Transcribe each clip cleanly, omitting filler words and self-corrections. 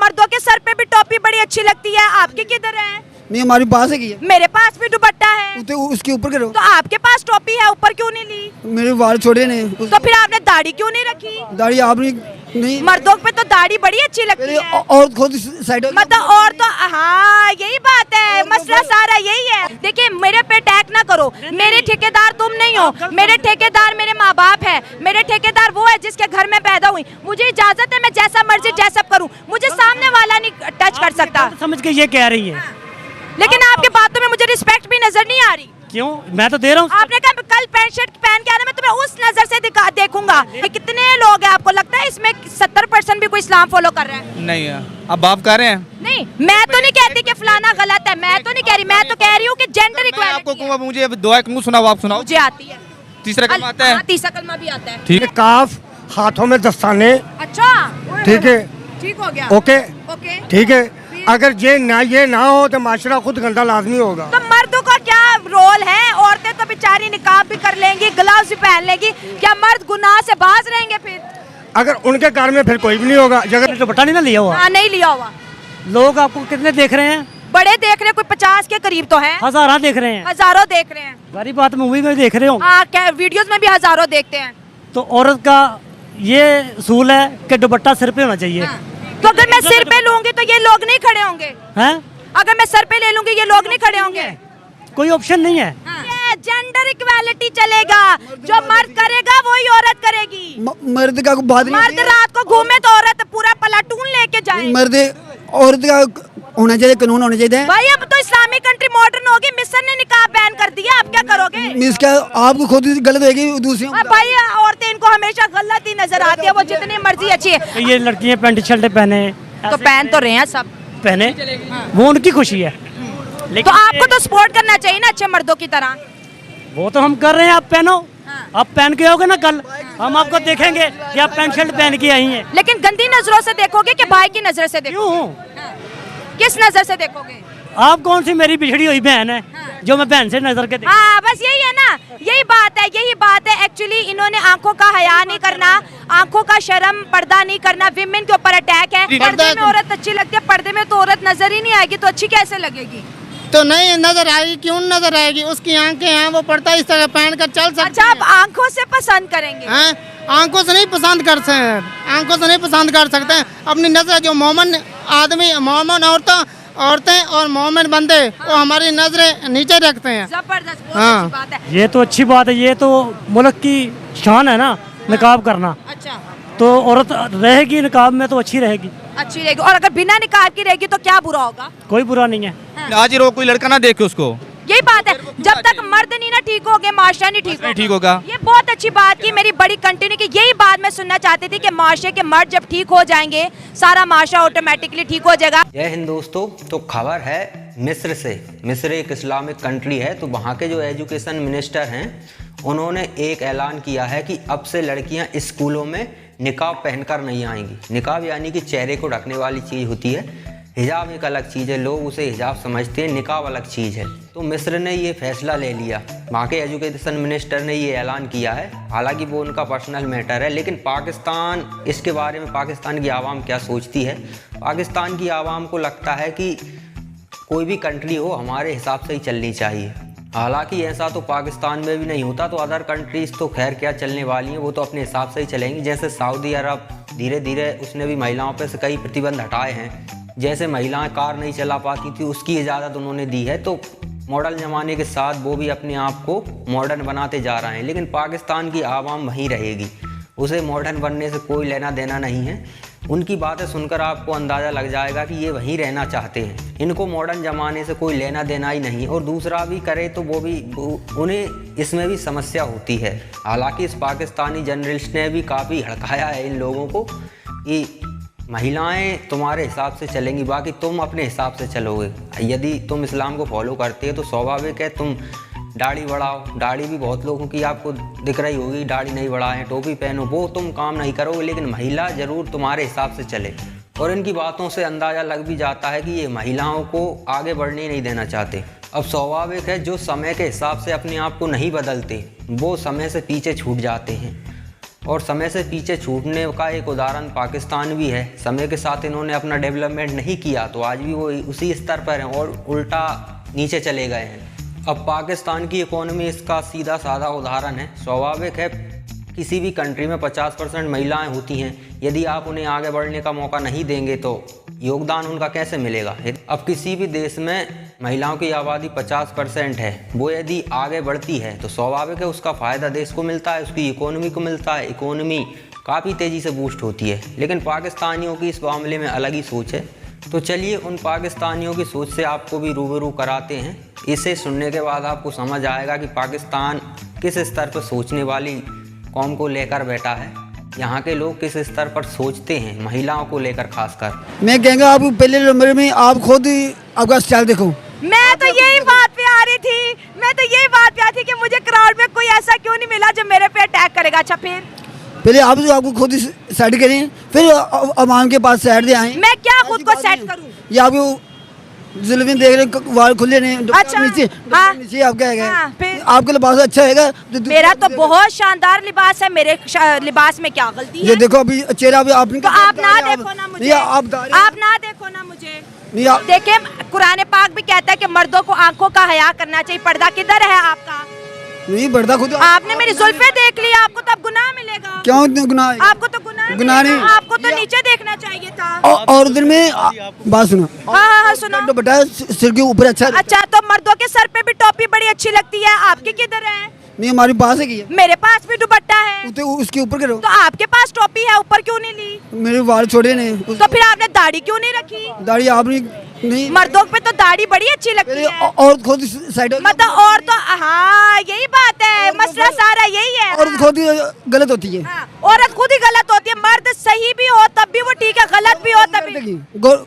मर्दों के सर पे भी टोपी बड़ी अच्छी लगती है, आपकी किधर है? नहीं हमारी पास है की मेरे पास भी दुपट्टा है। तो उसके ऊपर करो। तो आपके पास टोपी है, ऊपर क्यों नहीं ली? मेरे बाल छोड़े ने। तो फिर आपने दाढ़ी क्यों नहीं रखी? दाढ़ी आपने नहीं। मर्दों पे तो दाढ़ी बड़ी अच्छी लगती है। और खुद साइड मतलब और तो हाँ यही बात है, मसला सारा यही है। देखिए मेरे पे अटैक ना करो, मेरे ठेकेदार तुम नहीं हो, मेरे ठेकेदार मेरे माँ बाप है, मेरे ठेकेदार वो है जिसके घर में पैदा हुई। मुझे इजाजत है मैं जैसा मर्जी जैसा करूँ, मुझे सामने वाला नहीं टच कर सकता। समझ के ये कह रही है, लेकिन आपके बातों में मुझे रिस्पेक्ट भी नजर नहीं आ रही। क्यों? मैं तो दे रहा हूँ। आपने कहा कल पैंट शर्ट पहन के आना, मैं तुम्हें उस नजर से देखूंगा। ये कितने लोग हैं, आपको लगता है इसमें 70% भी कोई इस्लाम फॉलो कर रहा है? नहीं है। अब आप कह रहे हैं? नहीं मैं तो नहीं कहती कि फलाना गलत है, मैं तो नहीं कह रही, मैं तो कह रही हूँ कि जेंडर मैं आपको इक्वालिटी कहूँगा, मुझे दुआ क्यों सुनाओ, आप सुनाओ। मुझे आती है। तीसरा कलमा आता है? हाँ, तीसरा कलमा भी आता है। ठीक है। काफ, हाथों में दस्ताने, अच्छा ठीक है, ठीक हो गया। ओके ओके ठीक है। अगर ये ना हो तो माशरा खुद गंदा लाजमी होगा। तो मर्दों का क्या रोल है? औरतें तो बेचारी निकाब भी कर लेंगी, ग्लव्स भी पहन लेंगी, क्या मर्द गुनाह से बाज रहेंगे फिर? अगर उनके घर में फिर कोई भी नहीं होगा। जगह दुपट्टा नहीं ना लिया हुआ। हाँ नहीं लिया हुआ। लोग आपको कितने देख रहे हैं? बड़े देख रहे हैं, कोई 50 के करीब तो है, हजारा देख रहे हैं। हजारों देख रहे हैं। सारी बात मूवी में देख रहे हो। हाँ वीडियोस में भी हजारों देखते हैं। तो औरत का ये असूल है कि दुपट्टा सिर पे होना चाहिए। तो अगर मैं सिर पे लूंगी तो ये लोग नहीं खड़े होंगे? हैं? अगर मैं सर पे ले लूंगी ये लोग नहीं खड़े होंगे? कोई ऑप्शन नहीं है। जेंडर इक्वालिटी चलेगा, जो मर्द करेगा वही औरत करेगी। मर्द का बात मर्द रात को घूमे तो औरत पूरा प्लाटून लेके जाए। मर्द औरत का होना चाहिए, कानून होना चाहिए। भाई अब तो इस्लामिक कंट्री मॉडर्न होगी, मिस्र ने निकाह बैन कर दिया, आप क्या करोगे? मिस क्या आपको खुद गलत होगी दूसरी। भाई औरतें इनको हमेशा गलत ही नजर आती है, वो जितनी मर्जी अच्छी है। ये लड़कियां पैंट शर्ट पहने तो पहन तो रहे हैं सब, पहने, वो उनकी खुशी है। तो आपको तो सपोर्ट करना चाहिए ना अच्छे मर्दों की तरह। वो तो हम कर रहे हैं, आप पहनो। आप पहन के आओगे ना कल, हम आपको देखेंगे कि आप पैंट शर्ट पहन के आई हैं। लेकिन गंदी नजरों से देखोगे कि भाई की नजर से देखोगे? क्यों? किस नजर से देखोगे? आप कौन सी मेरी बिछड़ी हुई बहन है जो मैं बहन से नजर के हाँ बस यही है ना, यही बात है एक्चुअली। इन्होंने आंखों का हया नहीं करना, आंखों का शर्म पर्दा नहीं करना, विमेन के ऊपर अटैक है। पर्दे में औरत अच्छी लगती है, पर्दे में तो औरत नजर ही नहीं आएगी, तो अच्छी कैसे लगेगी? तो नहीं नजर आएगी, क्यों नजर आएगी? उसकी आंखें हैं, वो पर्दा इस तरह पहन कर चल सकती है। अच्छा आप आंखों से पसंद करेंगे? आंखों से नहीं पसंद कर सकते हैं, आंखों से नहीं पसंद कर सकते हैं। अपनी नजर, जो मोमन आदमी, मोमन औरतें और मोमिन बंदे वो हमारी नजरें नीचे रखते हैं। जबरदस्त, बहुत अच्छी बात है। ये तो अच्छी बात है, ये तो मुल्क की शान है ना, निकाब करना। अच्छा तो औरत रहेगी निकाब में तो अच्छी रहेगी। अच्छी रहेगी, और अगर बिना निकाब की रहेगी तो क्या बुरा होगा? कोई बुरा नहीं है। आज ही कोई लड़का ना देखे उसको, यही बात है, जब तक मर्द नहीं ना ठीक होगे माशरा नहीं ठीक होगा। ये बहुत अच्छी बात की, मेरी बड़ी कंटिन्यू की यही बात मैं सुनना चाहती थी कि माशरे के मर्द जब ठीक हो जाएंगे सारा माशरा ऑटोमेटिकली ठीक हो जाएगा। जय हिंद दोस्तों, तो खबर है मिस्र से। मिस्र एक इस्लामिक कंट्री है, तो वहाँ के जो एजुकेशन मिनिस्टर हैं उन्होंने एक ऐलान किया है कि अब से लड़कियाँ स्कूलों में निकाब पहनकर नहीं आएंगी। निकाब यानी कि चेहरे को ढकने वाली चीज़ होती है, हिजाब एक अलग चीज़ है, लोग उसे हिजाब समझते हैं, निकाब अलग चीज़ है। तो मिस्र ने ये फैसला ले लिया, वहाँ के एजुकेशन मिनिस्टर ने ये ऐलान किया है। हालांकि वो उनका पर्सनल मैटर है, लेकिन पाकिस्तान इसके बारे में, पाकिस्तान की आवाम क्या सोचती है? पाकिस्तान की आवाम को लगता है कि कोई भी कंट्री हो हमारे हिसाब से ही चलनी चाहिए। हालांकि ऐसा तो पाकिस्तान में भी नहीं होता, तो अदर कंट्रीज़ तो खैर क्या चलने वाली हैं, वो तो अपने हिसाब से ही चलेंगी। जैसे सऊदी अरब धीरे धीरे उसने भी महिलाओं पर से कई प्रतिबंध हटाए हैं। जैसे महिलाएं कार नहीं चला पाती थी, उसकी इजाज़त उन्होंने दी है। तो मॉडर्न ज़माने के साथ वो भी अपने आप को मॉडर्न बनाते जा रहे हैं, लेकिन पाकिस्तान की आवाम वहीं रहेगी, उसे मॉडर्न बनने से कोई लेना देना नहीं है। उनकी बातें सुनकर आपको अंदाज़ा लग जाएगा कि ये वहीं रहना चाहते हैं, इनको मॉडर्न ज़माने से कोई लेना देना ही नहीं। और दूसरा भी करे तो वो भी, उन्हें इसमें भी समस्या होती है। हालांकि इस पाकिस्तानी जर्नलिस्ट ने भी काफ़ी हड़काया है इन लोगों को कि महिलाएं तुम्हारे हिसाब से चलेंगी, बाकी तुम अपने हिसाब से चलोगे। यदि तुम इस्लाम को फॉलो करते हो तो स्वाभाविक है तुम दाढ़ी बढ़ाओ। दाढ़ी भी बहुत लोगों की आपको दिख रही होगी, दाढ़ी नहीं बढ़ाएं, टोपी पहनो, वो तुम काम नहीं करोगे, लेकिन महिला ज़रूर तुम्हारे हिसाब से चले। और इनकी बातों से अंदाज़ा लग भी जाता है कि ये महिलाओं को आगे बढ़ने नहीं देना चाहते। अब स्वाभाविक है, जो समय के हिसाब से अपने आप को नहीं बदलते वो समय से पीछे छूट जाते हैं। और समय से पीछे छूटने का एक उदाहरण पाकिस्तान भी है। समय के साथ इन्होंने अपना डेवलपमेंट नहीं किया तो आज भी वो उसी स्तर पर हैं और उल्टा नीचे चले गए हैं। अब पाकिस्तान की इकोनॉमी इसका सीधा साधा उदाहरण है। स्वाभाविक है किसी भी कंट्री में 50% महिलाएं होती हैं, यदि आप उन्हें आगे बढ़ने का मौका नहीं देंगे तो योगदान उनका कैसे मिलेगा। अब किसी भी देश में महिलाओं की आबादी 50% है, वो यदि आगे बढ़ती है तो स्वाभाविक है उसका फ़ायदा देश को मिलता है, उसकी इकोनॉमी को मिलता है, इकोनॉमी काफ़ी तेज़ी से बूस्ट होती है। लेकिन पाकिस्तानियों की इस मामले में अलग ही सोच है। तो चलिए उन पाकिस्तानियों की सोच से आपको भी रूबरू कराते हैं। इसे सुनने के बाद आपको समझ आएगा कि पाकिस्तान किस स्तर पर सोचने वाली कौम को लेकर बैठा है, यहाँ के लोग किस स्तर पर सोचते हैं महिलाओं को लेकर खासकर। मैं कहेंगे आप पहले नंबर में आप खुद आपका स्टाइल देखो। मैं तो यही बात पे आ रही थी कि मुझे क्राउड में कोई ऐसा क्यों नहीं मिला जो मेरे पे अटैक करेगा। अच्छा फिर पहले आप आपको खुद सेट करें, फिर अवाम के पास साइड दे आए। मैं क्या खुद को सेट करूं? ये आपको जुल्म देख रहे वाल खुले नहीं। अच्छा, नीचे हाँ, नीचे आपका है हाँ, फिर आपका लिबास अच्छा है। मेरा तो बहुत शानदार लिबास है। मेरे लिबास में क्या गलती है? ये देखो अभी चेहरा भी आपने तो आप ना देखो ना मुझे, आप ना देखो ना मुझे। देखिए कुरान पाक भी कहता है कि मर्दों को आंखों का हया करना चाहिए। पर्दा किधर है आपका? नहीं पर्दा खुद आपने मेरी जुल्फे देख ली, आपको तब गुनाह मिलेगा। क्यों गुनाह? आपको तो गुनाह नहीं, आपको तो नीचे देखना चाहिए था। और दिन में बात सुनो। हाँ सुनो। बेटा सिर के ऊपर अच्छा। अच्छा तो मर्दों के सर पे भी टोपी बड़ी अच्छी लगती है, आपकी किधर है? नहीं हमारे पास है। मेरे पास भी दुपट्टा है। तो उसके ऊपर करो। तो आपके पास टोपी है, ऊपर क्यों नहीं ली? मेरे बाल छोटे नहीं। तो फिर आपने दाढ़ी क्यों नहीं रखी? दाढ़ी आपने नहीं। मर्दों पे तो दाढ़ी बड़ी अच्छी लगती है। और खुद साइड मतलब और तो हाँ यही बात है, मसला सारा यही है। और खुद गलत होती है। औरत खुद ही गलत होती है। मर्द सही भी हो तब भी वो ठीक है, गलत भी हो तब भी।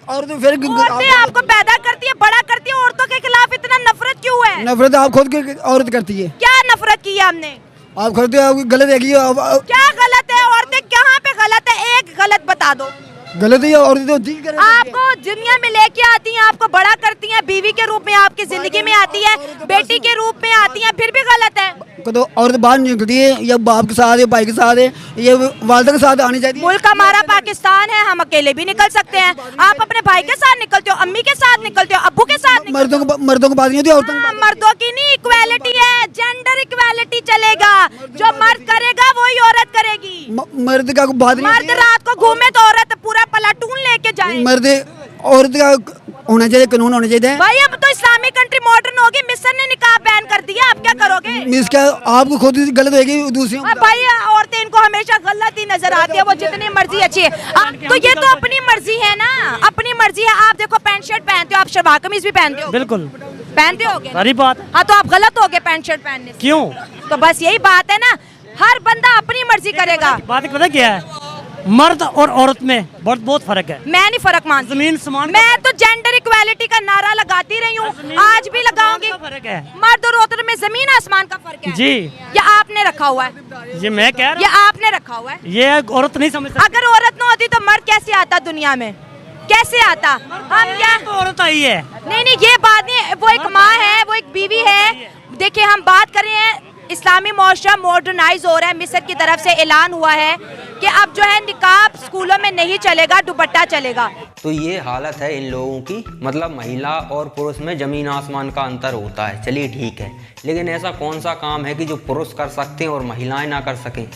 और तो फिर औरतें आपको पैदा करती है, बड़ा करती है। औरतों के खिलाफ इतना नफरत क्यों है? नफरत आप खुद औरत करती है। क्या नफरत की है हमने? आप खुद गलत है। क्या गलत है? औरतें कहाँ पे गलत है? एक गलत बता दो। गलत है औरतें तो ठीक कर। आपको दुनिया में लेके आती हैं, आपको बड़ा करती हैं, बीवी के रूप में आपकी जिंदगी में आती है, बेटी के रूप में आती हैं, फिर भी गलत है। तो औरत बाहर निकलती है या बाप के साथ है, भाई के साथ है, ये वालिदा के साथ आनी चाहिए। मुल्क हमारा पाकिस्तान है, हम अकेले भी निकल सकते हैं। आप अपने भाई के साथ निकलते हो, अम्मी के साथ निकलते हो, अब्बू के साथ। मर्दों को बात नहीं होती, औरतों की बात। मर्दों की नहीं, इक्वालिटी है, जेंडर इक्वालिटी चलेगा। जो मर्द करेगा वही औरत करेगी। मर्द का बात नहीं। मर्द रात को घूमे तो औरत पूरा प्लाटून लेके जाए। मर्द औरत का होना चाहिए, कानून होना चाहिए। भाई अब तो इस्लामिक कंट्री मॉडर्न होगी, मिस्र ने निकाह बैन कर दिया, आप क्या करोगे? मिस क्या आपको खुद गलत होगी दूसरी। भाई औरतें इनको हमेशा गलत ही नजर आती है, वो जितनी मर्जी अच्छी है। तो ये तो अपनी मर्जी है ना, अपनी मर्जी है। आप देखो पैंट शर्ट पहनते हो, आप शलवार कमीज भी पहनते हो, बिल्कुल पहनते होगे। सारी बात। हाँ तो आप गलत हो गए पैंट शर्ट पहनने से। क्यों? तो बस यही बात है ना, हर बंदा अपनी मर्जी करेगा। बात पता क्या है, मर्द और औरत में बहुत फर्क है। मैं नहीं फर्क मानती। जमीन समान। मैं तो जेंडर इक्वालिटी का नारा लगाती रही हूँ, आज भी लगाऊंगी। फर्क है मर्द और औरत में जमीन आसमान का फर्क है जी। ये आपने रखा हुआ है, ये मैं कह रहा हूँ, ये आपने रखा हुआ है। ये औरत नहीं समझ सकती। अगर औरत ना होती तो मर्द कैसे आता दुनिया में? कैसे आता? हम क्या तो औरत आई है। नहीं ये बात नहीं, वो एक माँ है, वो एक बीवी है। देखिए हम बात कर रहे हैं, इस्लामी मुआशरा मॉडर्नाइज हो रहा है। मिस्र की तरफ से ऐलान हुआ है कि अब जो है निकाब स्कूलों में नहीं चलेगा, दुपट्टा चलेगा। तो ये हालत है इन लोगों की, मतलब महिला और पुरुष में जमीन आसमान का अंतर होता है। चलिए ठीक है, लेकिन ऐसा कौन सा काम है कि जो पुरुष कर सकते हैं और महिलाएं ना कर सकें?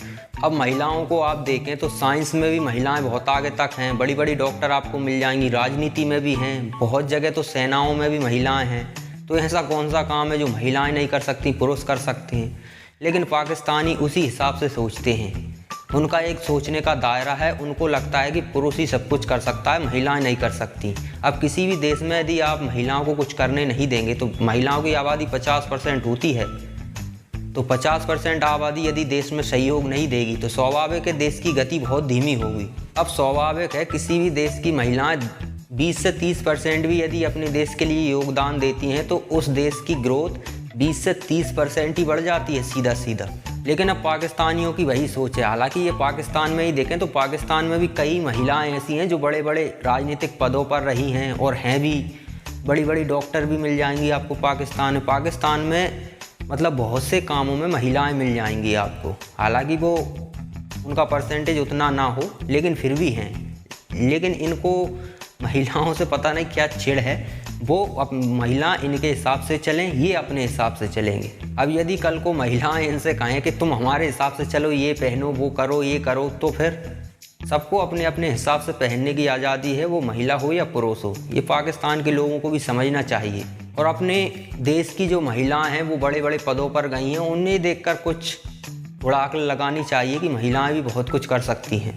अब महिलाओं को आप देखें तो साइंस में भी महिलाएं बहुत आगे तक हैं, बड़ी बड़ी डॉक्टर आपको मिल जाएंगी, राजनीति में भी हैं, बहुत जगह तो सेनाओं में भी महिलाएं हैं। तो ऐसा कौन सा काम है जो महिलाएं नहीं कर सकती, पुरुष कर सकते हैं? लेकिन पाकिस्तानी उसी हिसाब से सोचते हैं। उनका एक सोचने का दायरा है, उनको लगता है कि पुरुष ही सब कुछ कर सकता है, महिलाएं नहीं कर सकती। अब किसी भी देश में यदि आप महिलाओं को कुछ करने नहीं देंगे, तो महिलाओं की आबादी 50% होती है, तो 50% आबादी यदि देश में सहयोग नहीं देगी तो स्वाभाविक है देश की गति बहुत धीमी होगी। अब स्वाभाविक है किसी भी देश की महिलाएं 20 से 30% भी यदि अपने देश के लिए योगदान देती हैं तो उस देश की ग्रोथ 20 से 30% ही बढ़ जाती है सीधा सीधा। लेकिन अब पाकिस्तानियों की वही सोच है। हालांकि ये पाकिस्तान में ही देखें तो पाकिस्तान में भी कई महिलाएं ऐसी हैं जो बड़े बड़े राजनीतिक पदों पर रही हैं और हैं भी, बड़ी बड़ी डॉक्टर भी मिल जाएंगी आपको पाकिस्तान में मतलब बहुत से कामों में महिलाएं मिल जाएंगी आपको। हालांकि वो उनका परसेंटेज उतना ना हो, लेकिन फिर भी हैं। लेकिन इनको महिलाओं से पता नहीं क्या चिढ़ है, वो महिला इनके हिसाब से चलें, ये अपने हिसाब से चलेंगे। अब यदि कल को महिलाएं इनसे कहें कि तुम हमारे हिसाब से चलो, ये पहनो, वो करो, ये करो, तो फिर सबको अपने अपने हिसाब से पहनने की आज़ादी है, वो महिला हो या पुरुष हो। ये पाकिस्तान के लोगों को भी समझना चाहिए और अपने देश की जो महिलाएं हैं वो बड़े बड़े पदों पर गई हैं, उन्हें देखकर कुछ थोड़ा अक्ल लगानी चाहिए कि महिलाएं भी बहुत कुछ कर सकती हैं।